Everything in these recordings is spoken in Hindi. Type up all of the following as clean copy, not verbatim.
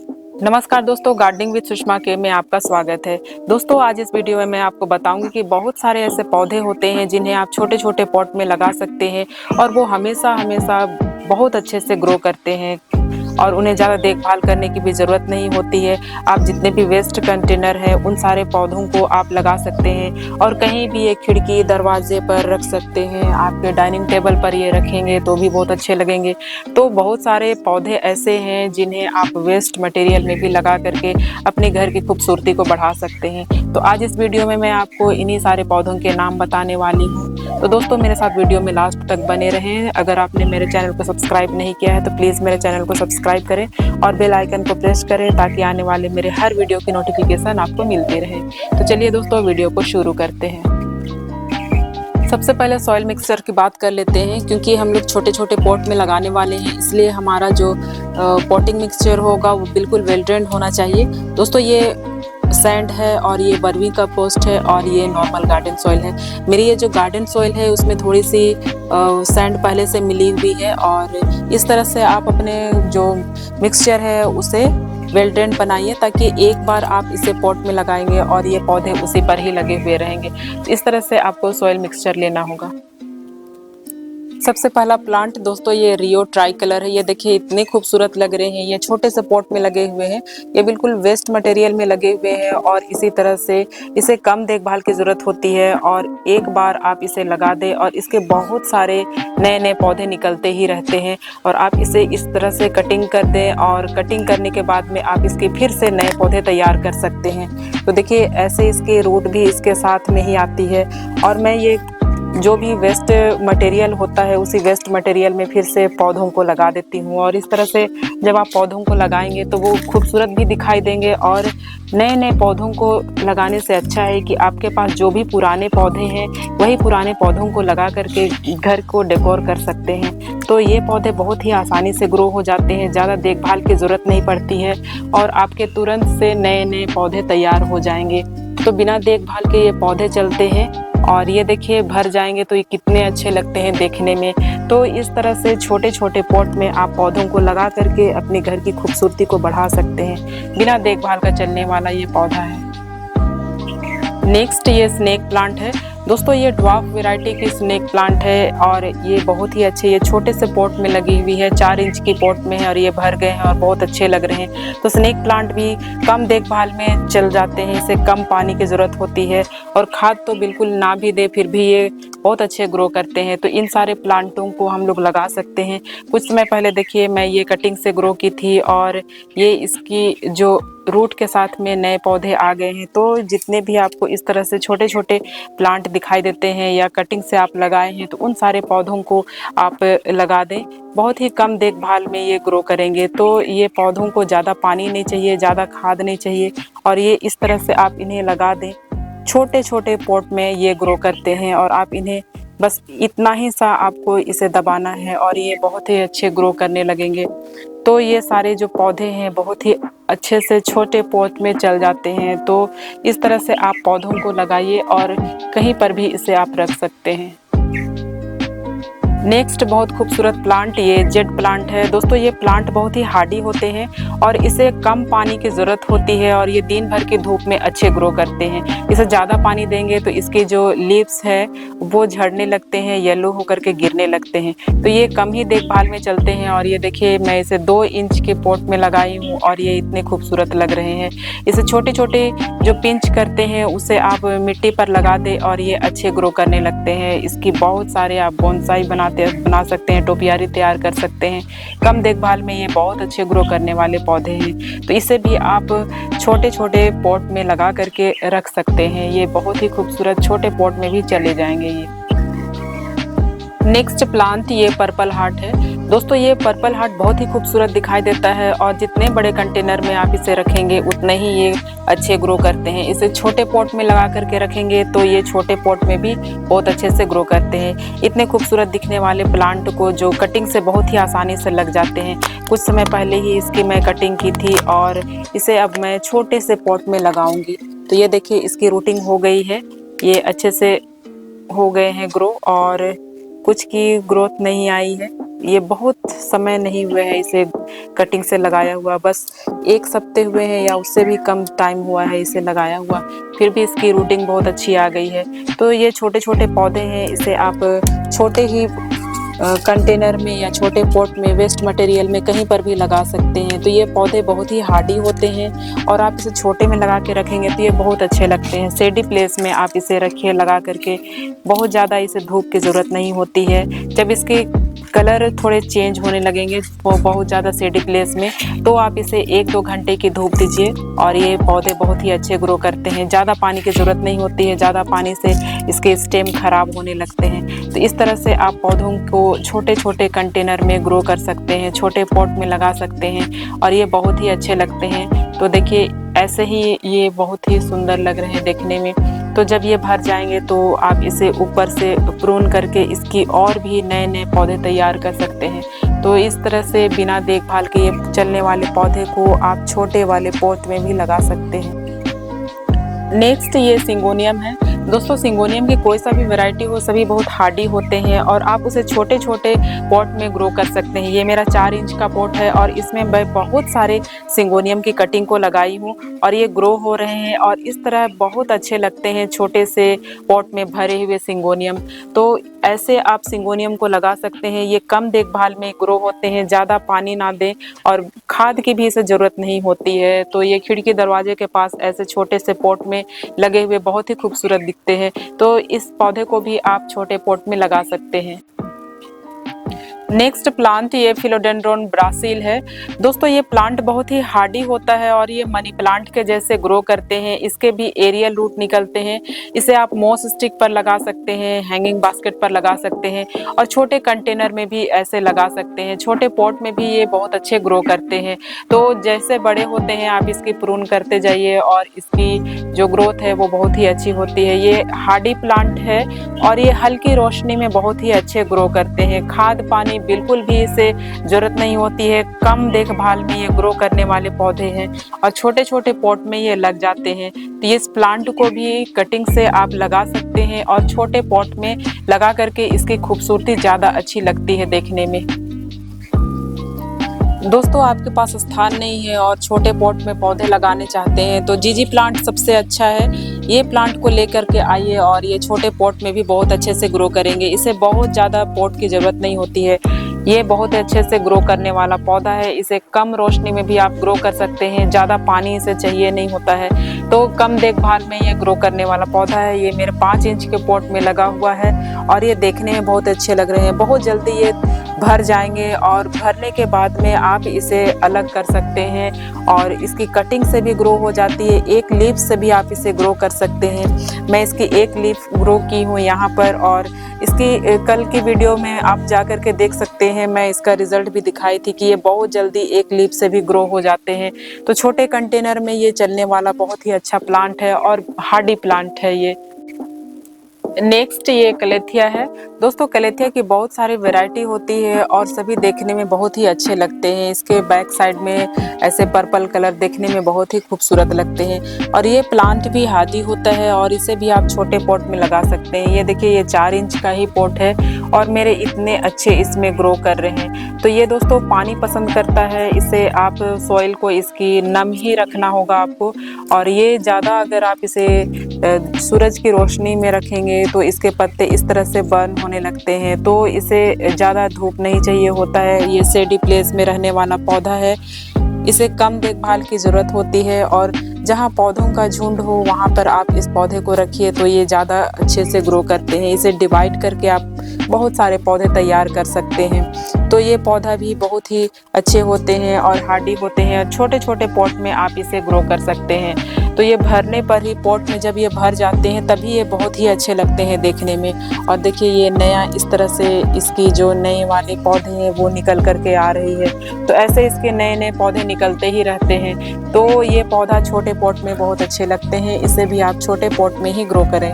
नमस्कार दोस्तों, गार्डनिंग विद सुषमा के में आपका स्वागत है। दोस्तों, आज इस वीडियो में मैं आपको बताऊंगी कि बहुत सारे ऐसे पौधे होते हैं जिन्हें आप छोटे-छोटे पॉट में लगा सकते हैं और वो हमेशा बहुत अच्छे से ग्रो करते हैं और उन्हें ज़्यादा देखभाल करने की भी ज़रूरत नहीं होती है। आप जितने भी वेस्ट कंटेनर हैं उन सारे पौधों को आप लगा सकते हैं और कहीं भी एक खिड़की दरवाजे पर रख सकते हैं। आपके डाइनिंग टेबल पर ये रखेंगे तो भी बहुत अच्छे लगेंगे। तो बहुत सारे पौधे ऐसे हैं जिन्हें आप वेस्ट मटेरियल में भी लगा करके अपने घर की खूबसूरती को बढ़ा सकते हैं। तो आज इस वीडियो में मैं आपको इन्हीं सारे पौधों के नाम बताने वाली हूँ। तो दोस्तों, मेरे साथ वीडियो में लास्ट तक बने रहें। अगर आपने मेरे चैनल को सब्सक्राइब नहीं किया है तो प्लीज़ मेरे चैनल को सब्सक्राइब करें और बेल आइकन को प्रेस करें ताकि आने वाले मेरे हर वीडियो की नोटिफिकेशन आपको मिलती रहे। तो चलिए दोस्तों, वीडियो को शुरू करते हैं। सबसे पहले सॉइल मिक्सचर की बात कर लेते हैं, क्योंकि हम लोग छोटे छोटे पॉट में लगाने वाले हैं, इसलिए हमारा जो पॉटिंग मिक्सचर होगा वो बिल्कुल वेल ड्रेन्ड होना चाहिए। दोस्तों, ये सैंड है और ये वर्मी कंपोस्ट है और ये नॉर्मल गार्डन सॉइल है। मेरी ये जो गार्डन सॉइल है उसमें थोड़ी सी सैंड पहले से मिली हुई है और इस तरह से आप अपने जो मिक्सचर है उसे वेल ड्रेन्ड बनाइए ताकि एक बार आप इसे पॉट में लगाएंगे और ये पौधे उसी पर ही लगे हुए रहेंगे। तो इस तरह से आपको सॉइल मिक्सचर लेना होगा। सबसे पहला प्लांट दोस्तों ये रियो ट्राई कलर है। ये देखिए इतने खूबसूरत लग रहे हैं। ये छोटे से पॉट में लगे हुए हैं। ये बिल्कुल वेस्ट मटेरियल में लगे हुए हैं और इसी तरह से इसे कम देखभाल की ज़रूरत होती है और एक बार आप इसे लगा दें और इसके बहुत सारे नए नए पौधे निकलते ही रहते हैं और आप इसे इस तरह से कटिंग कर दें और कटिंग करने के बाद में आप इसके फिर से नए पौधे तैयार कर सकते हैं। तो देखिए ऐसे इसके रूट भी इसके साथ में ही आती है और मैं ये जो भी वेस्ट मटेरियल होता है उसी वेस्ट मटेरियल में फिर से पौधों को लगा देती हूँ और इस तरह से जब आप पौधों को लगाएंगे तो वो खूबसूरत भी दिखाई देंगे। और नए नए पौधों को लगाने से अच्छा है कि आपके पास जो भी पुराने पौधे हैं वही पुराने पौधों को लगा करके घर को डेकोर कर सकते हैं। तो ये पौधे बहुत ही आसानी से ग्रो हो जाते हैं, ज़्यादा देखभाल की ज़रूरत नहीं पड़ती है और आपके तुरंत से नए नए पौधे तैयार हो जाएंगे। तो बिना देखभाल के ये पौधे चलते हैं और ये देखिए भर जाएंगे तो ये कितने अच्छे लगते हैं देखने में। तो इस तरह से छोटे छोटे पॉट में आप पौधों को लगा करके अपने घर की खूबसूरती को बढ़ा सकते हैं। बिना देखभाल का चलने वाला ये पौधा है। नेक्स्ट ये स्नेक प्लांट है। दोस्तों, ये ड्वार्फ वैरायटी की स्नेक प्लांट है और ये बहुत ही अच्छे, ये छोटे से पॉट में लगी हुई है, 4 इंच की पॉट में है और ये भर गए हैं और बहुत अच्छे लग रहे हैं। तो स्नेक प्लांट भी कम देखभाल में चल जाते हैं, इसे कम पानी की ज़रूरत होती है और खाद तो बिल्कुल ना भी दे फिर भी ये बहुत अच्छे ग्रो करते हैं। तो इन सारे प्लांटों को हम लोग लगा सकते हैं। कुछ समय पहले देखिए मैं ये कटिंग से ग्रो की थी और ये इसकी जो रूट के साथ में नए पौधे आ गए हैं। तो जितने भी आपको इस तरह से छोटे छोटे प्लांट दिखाई देते हैं या कटिंग से आप लगाए हैं तो उन सारे पौधों को आप लगा दें। बहुत ही कम देखभाल में ये ग्रो करेंगे। तो ये पौधों को ज़्यादा पानी नहीं चाहिए, ज़्यादा खाद नहीं चाहिए और ये इस तरह से आप इन्हें लगा दें। छोटे छोटे पॉट में ये ग्रो करते हैं और आप इन्हें बस इतना ही सा आपको इसे दबाना है और ये बहुत ही अच्छे ग्रो करने लगेंगे। तो ये सारे जो पौधे हैं बहुत ही अच्छे से छोटे पॉट में चल जाते हैं। तो इस तरह से आप पौधों को लगाइए और कहीं पर भी इसे आप रख सकते हैं। नेक्स्ट बहुत खूबसूरत प्लांट ये जेड प्लांट है। दोस्तों, ये प्लांट बहुत ही हार्डी होते हैं और इसे कम पानी की ज़रूरत होती है और ये दिन भर की धूप में अच्छे ग्रो करते हैं। इसे ज़्यादा पानी देंगे तो इसके जो लीव्स है वो झड़ने लगते हैं, येलो होकर के गिरने लगते हैं। तो ये कम ही देखभाल में चलते हैं और ये देखिए मैं इसे 2 इंच के पॉट में लगाई हूँ और ये इतने खूबसूरत लग रहे हैं। इसे छोटे छोटे जो पिंच करते हैं उसे आप मिट्टी पर लगा दें और ये अच्छे ग्रो करने लगते हैं। इसकी बहुत सारे आप बोनसाई बना सकते हैं, टोपियारी तैयार कर सकते हैं। कम देखभाल में ये बहुत अच्छे ग्रो करने वाले पौधे हैं। तो इसे भी आप छोटे छोटे पॉट में लगा करके रख सकते हैं। ये बहुत ही खूबसूरत छोटे पॉट में भी चले जाएंगे ये। नेक्स्ट प्लांट ये पर्पल हार्ट है। दोस्तों, ये पर्पल हार्ट बहुत ही खूबसूरत दिखाई देता है और जितने बड़े कंटेनर में आप इसे रखेंगे उतने ही ये अच्छे ग्रो करते हैं। इसे छोटे पॉट में लगा करके रखेंगे तो ये छोटे पॉट में भी बहुत अच्छे से ग्रो करते हैं। इतने खूबसूरत दिखने वाले प्लांट को जो कटिंग से बहुत ही आसानी से लग जाते हैं। कुछ समय पहले ही इसकी मैं कटिंग की थी और इसे अब मैं छोटे से पॉट में लगाऊंगी। तो ये देखिए इसकी रूटिंग हो गई है, ये अच्छे से हो गए हैं ग्रो और कुछ की ग्रोथ नहीं आई है। ये बहुत समय नहीं हुआ है इसे कटिंग से लगाया हुआ, बस 1 सप्ते हुए हैं या उससे भी कम टाइम हुआ है इसे लगाया हुआ, फिर भी इसकी रूटिंग बहुत अच्छी आ गई है। तो ये छोटे-छोटे पौधे हैं, इसे आप छोटे ही कंटेनर में या छोटे पॉट में, वेस्ट मटेरियल में कहीं पर भी लगा सकते हैं। तो ये पौधे बहुत ही हार्डी होते हैं और आप इसे छोटे में लगा के रखेंगे तो ये बहुत अच्छे लगते हैं। शेडी प्लेस में आप इसे रखिए लगा करके, बहुत ज़्यादा इसे धूप की ज़रूरत नहीं होती है। जब इसके कलर थोड़े चेंज होने लगेंगे वो बहुत ज़्यादा शेडी प्लेस में, तो आप इसे 1-2 घंटे की धूप दीजिए और ये पौधे बहुत ही अच्छे ग्रो करते हैं। ज़्यादा पानी की ज़रूरत नहीं होती है, ज़्यादा पानी से इसके स्टेम खराब होने लगते हैं। तो इस तरह से आप पौधों को छोटे-छोटे कंटेनर में ग्रो कर सकते हैं, छोटे पॉट में लगा सकते हैं और ये बहुत ही अच्छे लगते हैं। तो देखिए ऐसे ही ये बहुत ही सुंदर लग रहे हैं देखने में। तो जब ये भर जाएंगे तो आप इसे ऊपर से प्रून करके इसकी और भी नए-नए पौधे तैयार कर सकते हैं। तो इस तरह से बिना देखभाल के ये चलने वाले पौधे को आप छोटे वाले पॉट में भी लगा सकते हैं। नेक्स्ट ये सिंगोनियम है। दोस्तों सिंगोनियम की कोई सा भी वैरायटी हो, सभी बहुत हार्डी होते हैं और आप उसे छोटे-छोटे पॉट में ग्रो कर सकते हैं। ये मेरा 4 इंच का पॉट है और इसमें मैं बहुत सारे सिंगोनियम की कटिंग को लगाई हूँ और ये ग्रो हो रहे हैं और इस तरह बहुत अच्छे लगते हैं छोटे से पॉट में भरे हुए सिंगोनियम। तो ऐसे आप सिंगोनियम को लगा सकते हैं। ये कम देखभाल में ग्रो होते हैं, ज़्यादा पानी ना दें और खाद की भी इसे ज़रूरत नहीं होती है। तो ये खिड़की दरवाजे के पास ऐसे छोटे से पॉट में लगे हुए बहुत ही खूबसूरत दिखते हैं। तो इस पौधे को भी आप छोटे पॉट में लगा सकते हैं। नेक्स्ट प्लांट ये फिलोडेंड्रोन ब्राज़ील है। दोस्तों ये प्लांट बहुत ही हार्डी होता है और ये मनी प्लांट के जैसे ग्रो करते हैं। इसके भी एरियल रूट निकलते हैं। इसे आप मोस स्टिक पर लगा सकते हैं, हैंगिंग बास्केट पर लगा सकते हैं और छोटे कंटेनर में भी ऐसे लगा सकते हैं। छोटे पॉट में भी ये बहुत अच्छे ग्रो करते हैं। तो जैसे बड़े होते हैं आप इसकी प्रून करते जाइए और इसकी जो ग्रोथ है वो बहुत ही अच्छी होती है। ये हार्डी प्लांट है और ये हल्की रोशनी में बहुत ही अच्छे ग्रो करते हैं। खाद पानी बिल्कुल भी इसे जरूरत नहीं होती है। कम देखभाल में ये ग्रो करने वाले पौधे हैं और छोटे छोटे पॉट में ये लग जाते हैं। तो इस प्लांट को भी कटिंग से आप लगा सकते हैं और छोटे पॉट में लगा करके इसकी खूबसूरती ज़्यादा अच्छी लगती है देखने में। दोस्तों आपके पास स्थान नहीं है और छोटे पॉट में पौधे लगाने चाहते हैं तो जीजी प्लांट सबसे अच्छा है। ये प्लांट को लेकर के आइए और ये छोटे पॉट में भी बहुत अच्छे से ग्रो करेंगे। इसे बहुत ज़्यादा पॉट की ज़रूरत नहीं होती है। ये बहुत अच्छे से ग्रो करने वाला पौधा है। इसे कम रोशनी में भी आप ग्रो कर सकते हैं। ज़्यादा पानी इसे चाहिए नहीं होता है तो कम देखभाल में ये ग्रो करने वाला पौधा है। ये मेरे 5 इंच के पॉट में लगा हुआ है और ये देखने में बहुत अच्छे लग रहे हैं। बहुत जल्दी ये भर जाएंगे और भरने के बाद में आप इसे अलग कर सकते हैं और इसकी कटिंग से भी ग्रो हो जाती है। एक लीफ से भी आप इसे ग्रो कर सकते हैं। मैं इसकी एक लीफ ग्रो की हूँ यहाँ पर और इसकी कल की वीडियो में आप जा कर के देख सकते हैं। मैं इसका रिजल्ट भी दिखाई थी कि ये बहुत जल्दी एक लीफ से भी ग्रो हो जाते हैं। तो छोटे कंटेनर में ये चलने वाला बहुत ही अच्छा प्लांट है और हार्डी प्लांट है ये। नेक्स्ट ये कलेथिया है। दोस्तों कलेथिया की बहुत सारी वैरायटी होती है और सभी देखने में बहुत ही अच्छे लगते हैं। इसके बैक साइड में ऐसे पर्पल कलर देखने में बहुत ही खूबसूरत लगते हैं और ये प्लांट भी हार्डी होता है और इसे भी आप छोटे पॉट में लगा सकते हैं। ये देखिए ये 4 इंच का ही पॉट है और मेरे इतने अच्छे इसमें ग्रो कर रहे हैं। तो ये दोस्तों पानी पसंद करता है। इसे आप सॉइल को इसकी नम ही रखना होगा आपको और ये ज़्यादा अगर आप इसे सूरज की रोशनी में रखेंगे तो इसके पत्ते इस तरह से बर्न होने लगते हैं। तो इसे ज़्यादा धूप नहीं चाहिए होता है। ये शेडी प्लेस में रहने वाला पौधा है। इसे कम देखभाल की ज़रूरत होती है और जहाँ पौधों का झुंड हो वहाँ पर आप इस पौधे को रखिए तो ये ज़्यादा अच्छे से ग्रो करते हैं। इसे डिवाइड करके आप बहुत सारे पौधे तैयार कर सकते हैं। तो ये पौधा भी बहुत ही अच्छे होते हैं और हार्डी होते हैं। छोटे छोटे पॉट में आप इसे ग्रो कर सकते हैं। तो ये भरने पर ही पॉट में जब ये भर जाते हैं तभी ये बहुत ही अच्छे लगते हैं देखने में। और देखिए ये नया इस तरह से इसकी जो नए वाले पौधे हैं वो निकल करके आ रही है। तो ऐसे इसके नए नए पौधे निकलते ही रहते हैं। तो ये पौधा छोटे पॉट में बहुत अच्छे लगते हैं। इसे भी आप छोटे पॉट में ही ग्रो करें।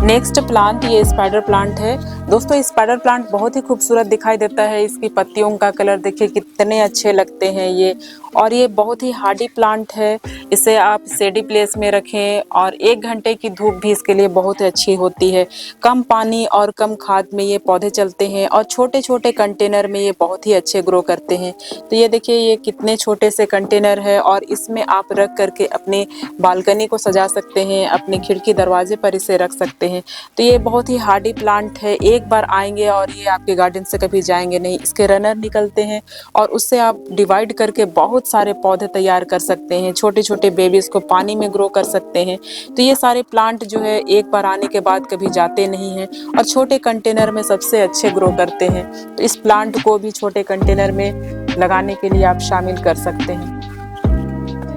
नेक्स्ट प्लांट ये स्पाइडर प्लांट है। दोस्तों स्पाइडर प्लांट बहुत ही खूबसूरत दिखाई देता है। इसकी पत्तियों का कलर देखिए कितने अच्छे लगते हैं ये, और ये बहुत ही हार्डी प्लांट है। इसे आप शेडी प्लेस में रखें और 1 घंटे की धूप भी इसके लिए बहुत अच्छी होती है। कम पानी और कम खाद में ये पौधे चलते हैं और छोटे छोटे कंटेनर में ये बहुत ही अच्छे ग्रो करते हैं। तो ये देखिए ये कितने छोटे से कंटेनर है और इसमें आप रख करके अपने बालकनी को सजा सकते हैं, अपने खिड़की दरवाजे पर इसे रख सकते हैं। तो ये बहुत ही हार्डी प्लांट है। एक बार आएंगे और ये आपके गार्डन से कभी जाएंगे नहीं। इसके रनर निकलते हैं और उससे आप डिवाइड करके बहुत सारे पौधे तैयार कर सकते हैं। छोटे छोटे बेबीज को पानी में ग्रो कर सकते हैं। तो ये सारे प्लांट जो है एक बार आने के बाद कभी जाते नहीं हैं और छोटे कंटेनर में सबसे अच्छे ग्रो करते हैं। तो इस प्लांट को भी छोटे कंटेनर में लगाने के लिए आप शामिल कर सकते हैं।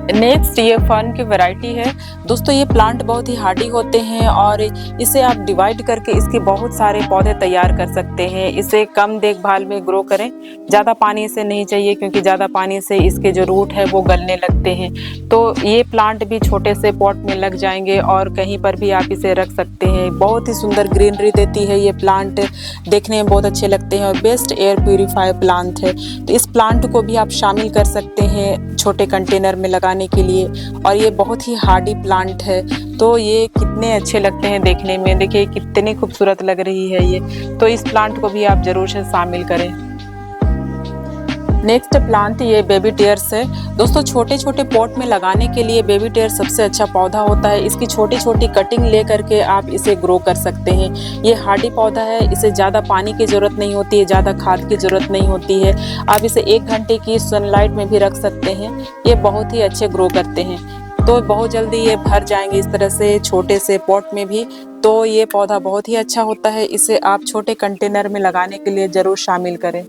नेक्स्ट ये फर्न की वैरायटी है। दोस्तों ये प्लांट बहुत ही हार्डी होते हैं और इसे आप डिवाइड करके इसके बहुत सारे पौधे तैयार कर सकते हैं। इसे कम देखभाल में ग्रो करें, ज़्यादा पानी इसे नहीं चाहिए क्योंकि ज़्यादा पानी से इसके जो रूट है वो गलने लगते हैं। तो ये प्लांट भी छोटे से पॉट में लग जाएंगे और कहीं पर भी आप इसे रख सकते हैं। बहुत ही सुंदर ग्रीनरी देती है ये प्लांट, देखने में बहुत अच्छे लगते हैं और बेस्ट एयर प्यूरीफायर प्लांट है। तो इस प्लांट को भी आप शामिल कर सकते हैं छोटे कंटेनर में लगाने के लिए, और ये बहुत ही हार्डी प्लांट है। तो ये कितने अच्छे लगते हैं देखने में, देखिए कितनी खूबसूरत लग रही है ये। तो इस प्लांट को भी आप जरूर से शामिल करें। नेक्स्ट प्लांट ये बेबी टेयर्स है। दोस्तों छोटे छोटे पॉट में लगाने के लिए बेबी टेयर सबसे अच्छा पौधा होता है। इसकी छोटी छोटी कटिंग ले करके आप इसे ग्रो कर सकते हैं। ये हार्डी पौधा है, इसे ज़्यादा पानी की ज़रूरत नहीं होती है, ज़्यादा खाद की ज़रूरत नहीं होती है। आप इसे 1 घंटे की सनलाइट में भी रख सकते हैं। ये बहुत ही अच्छे ग्रो करते हैं। तो बहुत जल्दी ये भर जाएंगे इस तरह से छोटे से पॉट में भी। तो ये पौधा बहुत ही अच्छा होता है। इसे आप छोटे कंटेनर में लगाने के लिए ज़रूर शामिल करें।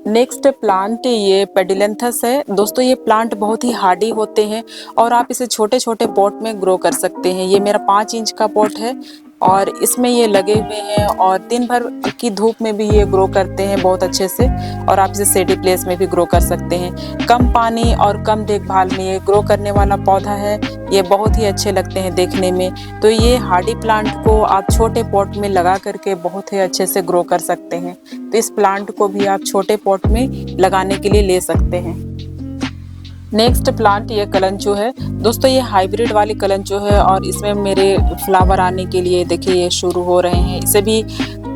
नेक्स्ट प्लांट ये पेडिलेंथस है। दोस्तों ये प्लांट बहुत ही हार्डी होते हैं और आप इसे छोटे छोटे पॉट में ग्रो कर सकते हैं। ये मेरा 5 इंच का पॉट है और इसमें ये लगे हुए हैं और दिन भर की धूप में भी ये ग्रो करते हैं बहुत अच्छे से, और आप इसे शेडी प्लेस में भी ग्रो कर सकते हैं। कम पानी और कम देखभाल में ये ग्रो करने वाला पौधा है। ये बहुत ही अच्छे लगते हैं देखने में। तो ये हार्डी प्लांट को आप छोटे पॉट में लगा करके बहुत ही अच्छे से ग्रो कर सकते हैं। तो इस प्लांट को भी आप छोटे पॉट में लगाने के लिए ले सकते हैं। नेक्स्ट प्लांट ये कलंचो है। दोस्तों ये हाइब्रिड वाली कलंचो है और इसमें मेरे फ्लावर आने के लिए देखिए ये शुरू हो रहे हैं। इसे भी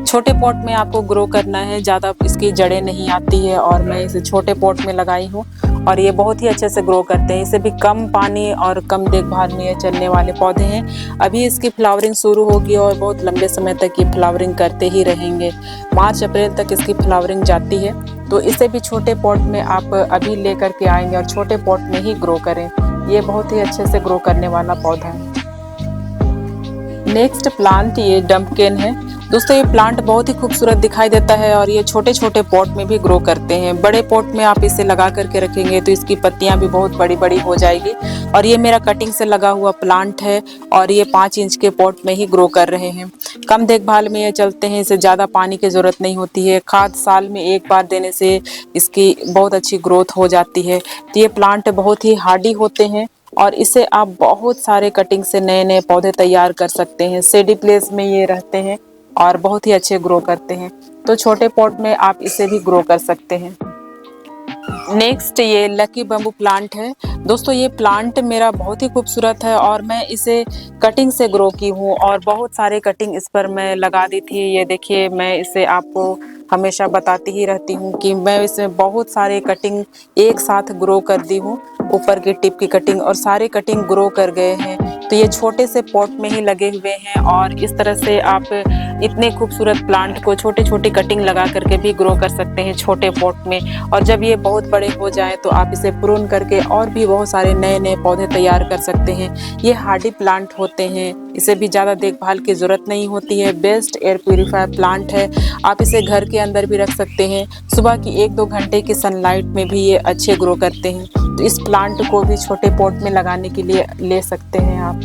छोटे पॉट में आपको ग्रो करना है, ज़्यादा इसकी जड़ें नहीं आती है और मैं इसे छोटे पॉट में लगाई हूँ और ये बहुत ही अच्छे से ग्रो करते हैं। इसे भी कम पानी और कम देखभाल में ये चलने वाले पौधे हैं। अभी इसकी फ्लावरिंग शुरू होगी और बहुत लंबे समय तक ये फ्लावरिंग करते ही रहेंगे। मार्च अप्रैल तक इसकी फ्लावरिंग जाती है। तो इसे भी छोटे पॉट में आप अभी ले करके आएंगे और छोटे पॉट में ही ग्रो करें। ये बहुत ही अच्छे से ग्रो करने वाला पौधा है। नेक्स्ट प्लांट ये डंपकिन है। दोस्तों ये प्लांट बहुत ही खूबसूरत दिखाई देता है और ये छोटे छोटे पॉट में भी ग्रो करते हैं। बड़े पॉट में आप इसे लगा करके रखेंगे तो इसकी पत्तियां भी बहुत बड़ी बड़ी हो जाएगी। और ये मेरा कटिंग से लगा हुआ प्लांट है और ये 5 इंच के पॉट में ही ग्रो कर रहे हैं। कम देखभाल में ये चलते हैं, इसे ज़्यादा पानी की ज़रूरत नहीं होती है। खाद साल में 1 बार देने से इसकी बहुत अच्छी ग्रोथ हो जाती है। तो ये प्लांट बहुत ही हार्डी होते हैं और इसे आप बहुत सारे कटिंग से नए नए पौधे तैयार कर सकते हैं। शेडी प्लेस में ये रहते हैं और बहुत ही अच्छे ग्रो करते हैं। तो छोटे पॉट में आप इसे भी ग्रो कर सकते हैं। नेक्स्ट ये लकी बम्बू प्लांट है। दोस्तों ये प्लांट मेरा बहुत ही खूबसूरत है और मैं इसे कटिंग से ग्रो की हूँ और बहुत सारे कटिंग इस पर मैं लगा दी थी। ये देखिए मैं इसे आपको हमेशा बताती ही रहती हूँ कि मैं इसमें बहुत सारे कटिंग एक साथ ग्रो कर दी हूँ। ऊपर की टिप की कटिंग और सारे कटिंग ग्रो कर गए हैं। तो ये छोटे से पॉट में ही लगे हुए हैं और इस तरह से आप इतने खूबसूरत प्लांट को छोटे छोटे कटिंग लगा करके भी ग्रो कर सकते हैं छोटे पॉट में। और जब ये बहुत बड़े हो जाएं तो आप इसे प्रून करके और भी बहुत सारे नए नए पौधे तैयार कर सकते हैं। ये हार्डी प्लांट होते हैं, इसे भी ज़्यादा देखभाल की ज़रूरत नहीं होती है। बेस्ट एयर प्यूरीफायर प्लांट है। आप इसे घर के अंदर भी रख सकते हैं। सुबह की 1-2 घंटे की सनलाइट में भी ये अच्छे ग्रो करते हैं। तो इस प्लांट को भी छोटे पॉट में लगाने के लिए ले सकते हैं आप।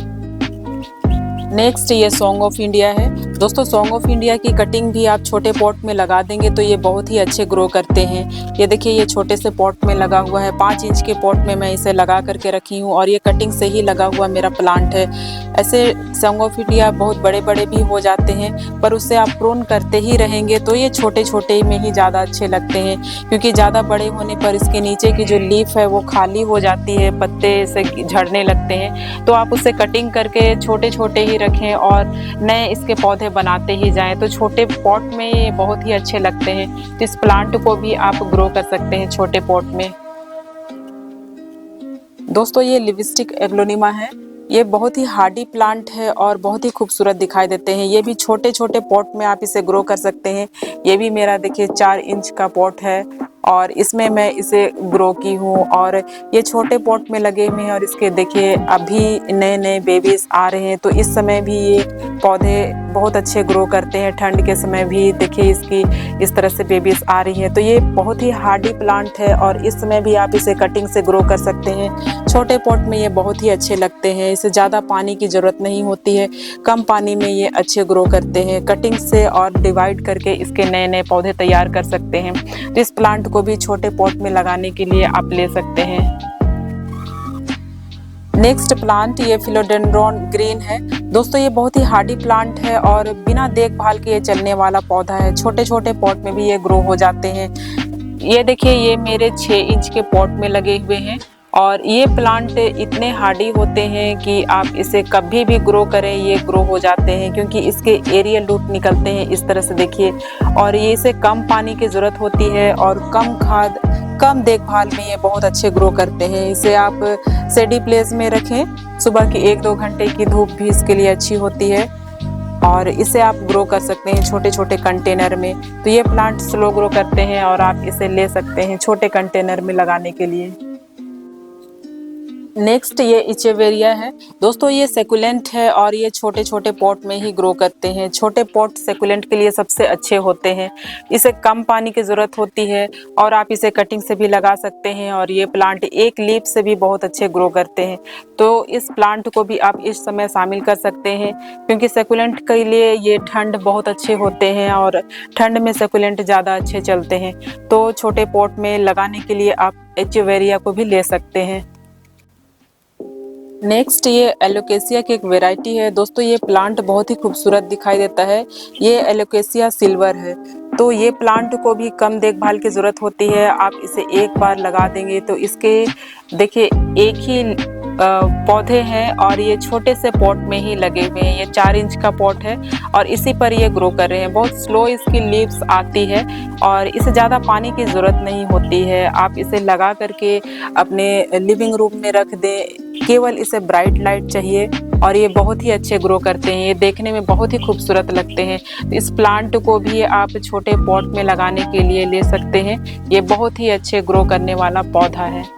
नेक्स्ट ये सॉन्ग ऑफ इंडिया है। दोस्तों सॉन्ग ऑफ इंडिया की कटिंग भी आप छोटे पॉट में लगा देंगे तो ये बहुत ही अच्छे ग्रो करते हैं। ये देखिए ये छोटे से पॉट में लगा हुआ है, 5 इंच के पॉट में मैं इसे लगा करके रखी हूँ और ये कटिंग से ही लगा हुआ मेरा प्लांट है। ऐसे सॉन्ग ऑफ इंडिया बहुत बड़े बड़े भी हो जाते हैं, पर उससे आप प्रून करते ही रहेंगे तो ये छोटे छोटे में ही ज़्यादा अच्छे लगते हैं, क्योंकि ज़्यादा बड़े होने पर इसके नीचे की जो लीफ है वो खाली हो जाती है, पत्ते से झड़ने लगते हैं। तो आप उसे कटिंग करके छोटे छोटे ही रखें और नए इसके पौधे बनाते ही जाएं, तो छोटे पॉट में ये बहुत ही अच्छे लगते हैं। तो इस प्लांट को भी आप ग्रो कर सकते हैं छोटे पॉट में। दोस्तों ये लिविस्टिक एग्लोनिमा है, ये बहुत ही हार्डी प्लांट है और बहुत ही खूबसूरत दिखाई देते हैं। ये भी छोटे छोटे पॉट में आप इसे ग्रो कर सकते हैं। ये भी मेरा देखिए 4 इंच का पॉट है और इसमें मैं इसे ग्रो की हूँ और ये छोटे पॉट में लगे हुए हैं और इसके देखिए अभी नए नए बेबीज आ रहे हैं। तो इस समय भी ये पौधे बहुत अच्छे ग्रो करते हैं। ठंड के समय भी देखिए इसकी इस तरह से बेबीज आ रही हैं। तो ये बहुत ही हार्डी प्लांट है और इस समय भी आप इसे कटिंग से ग्रो कर सकते हैं। छोटे पॉट में ये बहुत ही अच्छे लगते हैं, इसे ज़्यादा पानी की ज़रूरत नहीं होती है, कम पानी में ये अच्छे ग्रो करते हैं। कटिंग से और डिवाइड करके इसके नए नए पौधे तैयार कर सकते हैं। तो इस प्लांट को भी छोटे पॉट में लगाने के लिए आप ले सकते हैं। नेक्स्ट प्लांट ये फिलोडेंड्रॉन ग्रीन है। दोस्तों ये बहुत ही हार्डी प्लांट है और बिना देखभाल के ये चलने वाला पौधा है। छोटे छोटे पॉट में भी ये ग्रो हो जाते हैं। ये देखिए ये मेरे 6 इंच के पॉट में लगे हुए हैं और ये प्लांट इतने हार्डी होते हैं कि आप इसे कभी भी ग्रो करें ये ग्रो हो जाते हैं, क्योंकि इसके एरियल रूट निकलते हैं इस तरह से देखिए। और ये इसे कम पानी की ज़रूरत होती है और कम खाद कम देखभाल में ये बहुत अच्छे ग्रो करते हैं। इसे आप शेडी प्लेस में रखें, सुबह की 1-2 घंटे की धूप भी इसके लिए अच्छी होती है और इसे आप ग्रो कर सकते हैं छोटे छोटे कंटेनर में। तो ये प्लांट स्लो ग्रो करते हैं और आप इसे ले सकते हैं छोटे कंटेनर में लगाने के लिए। नेक्स्ट ये इचेवेरिया है। दोस्तों ये सेकुलेंट है और ये छोटे छोटे पॉट में ही ग्रो करते हैं। छोटे पॉट सेकुलेंट के लिए सबसे अच्छे होते हैं। इसे कम पानी की ज़रूरत होती है और आप इसे कटिंग से भी लगा सकते हैं और ये प्लांट एक लीफ से भी बहुत अच्छे ग्रो करते हैं। तो इस प्लांट को भी आप इस समय शामिल कर सकते हैं, क्योंकि सेकुलेंट के लिए ये ठंड बहुत अच्छे होते हैं और ठंड में सेकुलेंट ज़्यादा अच्छे चलते हैं। तो छोटे पॉट में लगाने के लिए आप इचेवेरिया को भी ले सकते हैं। नेक्स्ट ये एलोकेसिया की एक वैरायटी है। दोस्तों ये प्लांट बहुत ही खूबसूरत दिखाई देता है। ये एलोकेसिया सिल्वर है। तो ये प्लांट को भी कम देखभाल की ज़रूरत होती है। आप इसे एक बार लगा देंगे तो इसके देखिए एक ही पौधे हैं और ये छोटे से पॉट में ही लगे हुए हैं। ये 4 इंच का पॉट है और इसी पर ये ग्रो कर रहे हैं। बहुत स्लो इसकी लीव्स आती है और इसे ज़्यादा पानी की ज़रूरत नहीं होती है। आप इसे लगा करके अपने लिविंग रूम में रख दें, केवल इसे ब्राइट लाइट चाहिए और ये बहुत ही अच्छे ग्रो करते हैं। ये देखने में बहुत ही खूबसूरत लगते हैं। तो इस प्लांट को भी आप छोटे पॉट में लगाने के लिए ले सकते हैं। ये बहुत ही अच्छे ग्रो करने वाला पौधा है।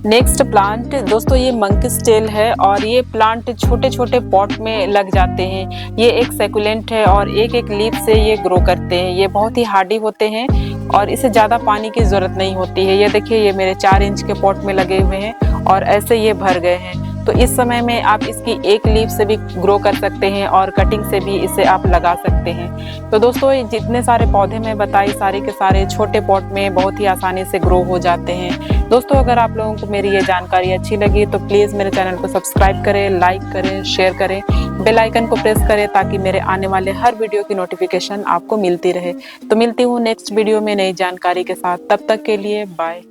नेक्स्ट प्लांट दोस्तों ये मंकीज टेल है और ये प्लांट छोटे छोटे पॉट में लग जाते हैं। ये एक सेकुलेंट है और एक एक लीफ से ये ग्रो करते हैं। ये बहुत ही हार्डी होते हैं और इसे ज़्यादा पानी की ज़रूरत नहीं होती है। ये देखिए ये मेरे 4 इंच के पॉट में लगे हुए हैं और ऐसे ये भर गए हैं। तो इस समय में आप इसकी एक लीफ से भी ग्रो कर सकते हैं और कटिंग से भी इसे आप लगा सकते हैं। तो दोस्तों जितने सारे पौधे मैं बताई सारे के सारे छोटे पॉट में बहुत ही आसानी से ग्रो हो जाते हैं। दोस्तों अगर आप लोगों को मेरी ये जानकारी अच्छी लगी तो प्लीज़ मेरे चैनल को सब्सक्राइब करें, लाइक करें, शेयर करें, बेल आइकन को प्रेस करें ताकि मेरे आने वाले हर वीडियो की नोटिफिकेशन आपको मिलती रहे। तो मिलती हूँ नेक्स्ट वीडियो में नई जानकारी के साथ। तब तक के लिए बाय।